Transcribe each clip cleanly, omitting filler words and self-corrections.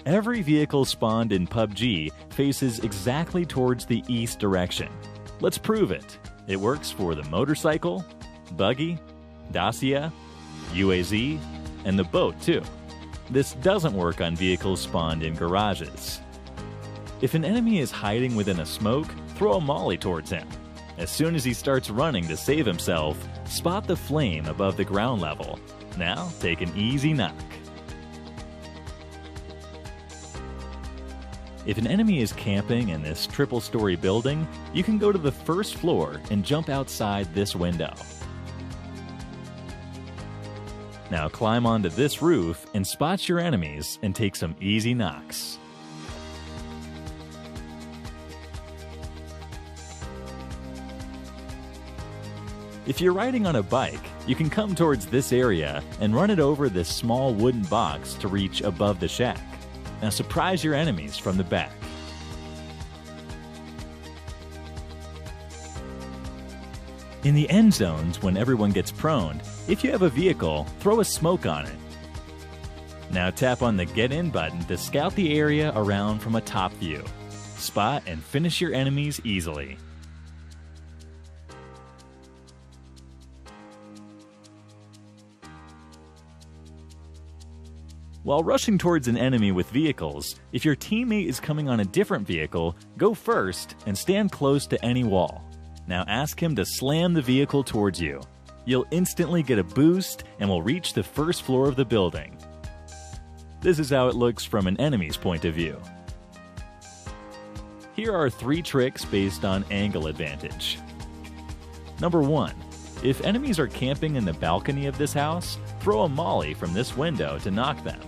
Every vehicle spawned in PUBG faces exactly towards the east direction. Let's prove it. It works for the motorcycle, buggy, Dacia, UAZ, and the boat too. This doesn't work on vehicles spawned in garages. If an enemy is hiding within a smoke, throw a molly towards him. As soon as he starts running to save himself, spot the flame above the ground level. Now take an easy knock. If an enemy is camping in this triple-story building, you can go to the first floor and jump outside this window. Now climb onto this roof and spot your enemies and take some easy knocks. If you're riding on a bike, you can come towards this area and run it over this small wooden box to reach above the shack. Now surprise your enemies from the back. In the end zones, when everyone gets prone, if you have a vehicle, throw a smoke on it. Now tap on the Get In button to scout the area around from a top view. Spot and finish your enemies easily. While rushing towards an enemy with vehicles, if your teammate is coming on a different vehicle, go first and stand close to any wall. Now ask him to slam the vehicle towards you. You'll instantly get a boost and will reach the first floor of the building. This is how it looks from an enemy's point of view. Here are 3 tricks based on angle advantage. Number 1. If enemies are camping in the balcony of this house, throw a molly from this window to knock them.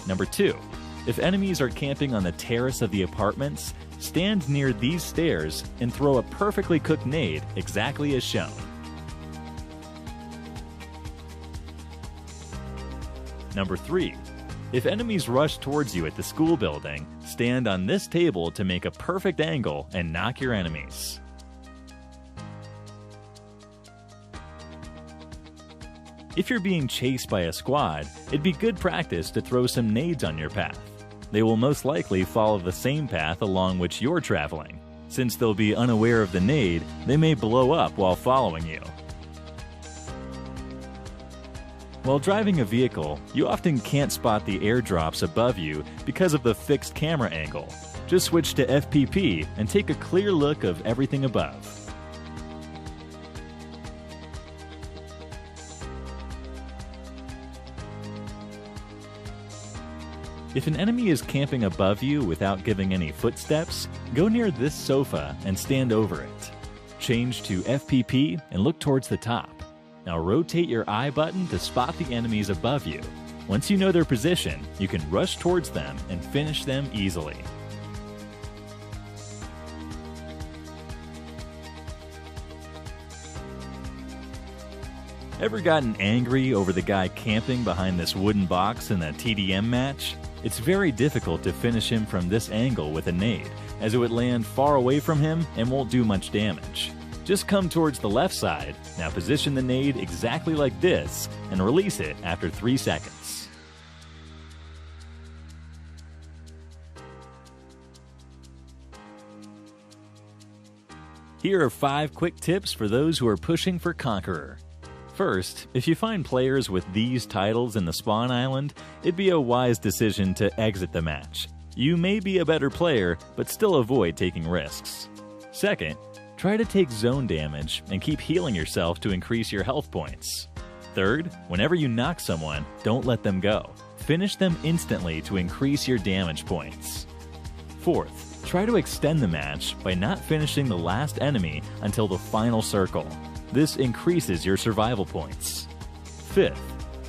Number 2. If enemies are camping on the terrace of the apartments, stand near these stairs and throw a perfectly cooked nade exactly as shown. Number 3. If enemies rush towards you at the school building, stand on this table to make a perfect angle and knock your enemies. If you're being chased by a squad, it'd be good practice to throw some nades on your path. They will most likely follow the same path along which you're traveling. Since they'll be unaware of the nade, they may blow up while following you. While driving a vehicle, you often can't spot the airdrops above you because of the fixed camera angle. Just switch to FPP and take a clear look of everything above. If an enemy is camping above you without giving any footsteps, go near this sofa and stand over it. Change to FPP and look towards the top. Now rotate your I button to spot the enemies above you. Once you know their position, you can rush towards them and finish them easily. Ever gotten angry over the guy camping behind this wooden box in a TDM match? It's very difficult to finish him from this angle with a nade, as it would land far away from him and won't do much damage. Just come towards the left side, now position the nade exactly like this, and release it after 3 seconds. Here are 5 quick tips for those who are pushing for Conqueror. First, if you find players with these titles in the spawn island, it'd be a wise decision to exit the match. You may be a better player, but still avoid taking risks. Second, try to take zone damage and keep healing yourself to increase your health points. Third, whenever you knock someone, don't let them go. Finish them instantly to increase your damage points. Fourth, try to extend the match by not finishing the last enemy until the final circle. This increases your survival points. Fifth,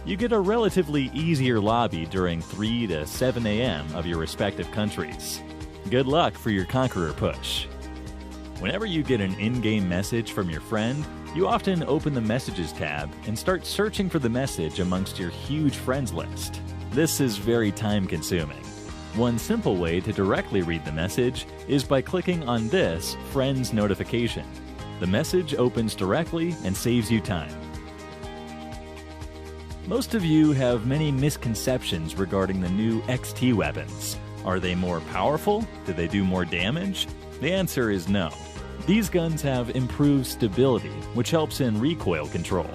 you get a relatively easier lobby during 3 to 7 a.m. of your respective countries. Good luck for your Conqueror push. Whenever you get an in-game message from your friend, you often open the Messages tab and start searching for the message amongst your huge friends list. This is very time-consuming. One simple way to directly read the message is by clicking on this Friends notification. The message opens directly and saves you time. Most of you have many misconceptions regarding the new XT weapons. Are they more powerful? Do they do more damage? The answer is no. These guns have improved stability, which helps in recoil control.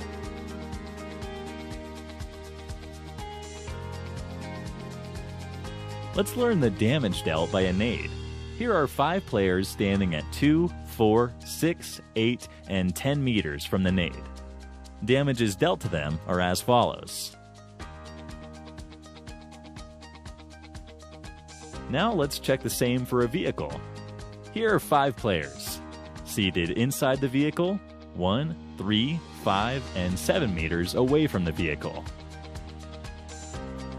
Let's learn the damage dealt by a nade. Here are 5 players standing at 2, 4, 6, 8, and 10 meters from the nade. Damages dealt to them are as follows. Now let's check the same for a vehicle. Here are 5 players. Seated inside the vehicle, 1, 3, 5, and 7 meters away from the vehicle.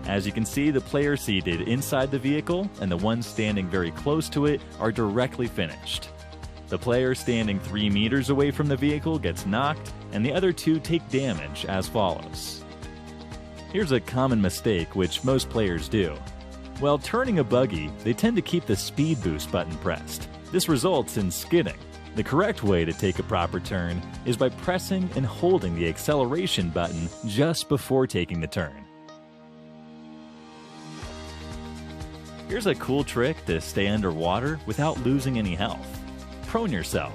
As you can see, the player seated inside the vehicle and the ones standing very close to it are directly finished. The player standing 3 meters away from the vehicle gets knocked, and the other 2 take damage as follows. Here's a common mistake which most players do. While turning a buggy, they tend to keep the speed boost button pressed. This results in skidding. The correct way to take a proper turn is by pressing and holding the acceleration button just before taking the turn. Here's a cool trick to stay underwater without losing any health. Prone yourself.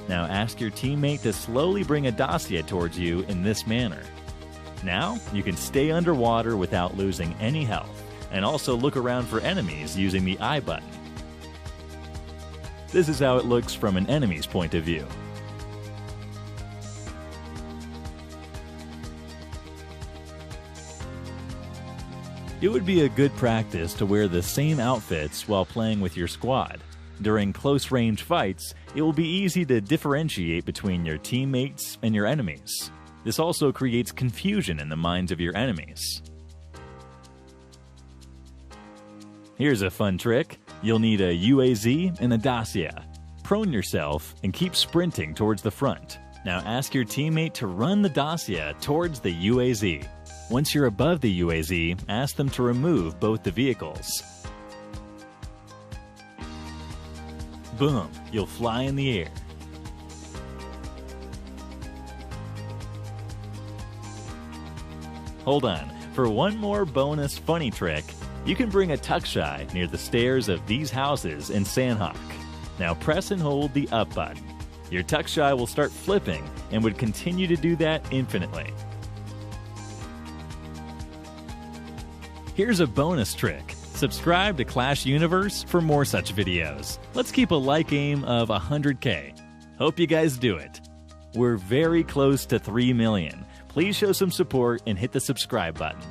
Now ask your teammate to slowly bring a dossier towards you in this manner. Now you can stay underwater without losing any health, and also look around for enemies using the I button. This is how it looks from an enemy's point of view. It would be a good practice to wear the same outfits while playing with your squad. During close-range fights, it will be easy to differentiate between your teammates and your enemies. This also creates confusion in the minds of your enemies. Here's a fun trick. You'll need a UAZ and a dossier. Prone yourself and keep sprinting towards the front. Now ask your teammate to run the dossier towards the UAZ. Once you're above the UAZ, ask them to remove both the vehicles. Boom, you'll fly in the air. Hold on, for one more bonus funny trick, you can bring a tuck-shy near the stairs of these houses in Sandhawk. Now press and hold the up button. Your tuck-shy will start flipping and would continue to do that infinitely. Here's a bonus trick. Subscribe to Clash Universe for more such videos. Let's keep a like aim of 100K. Hope you guys do it. We're very close to 3 million. Please show some support and hit the subscribe button.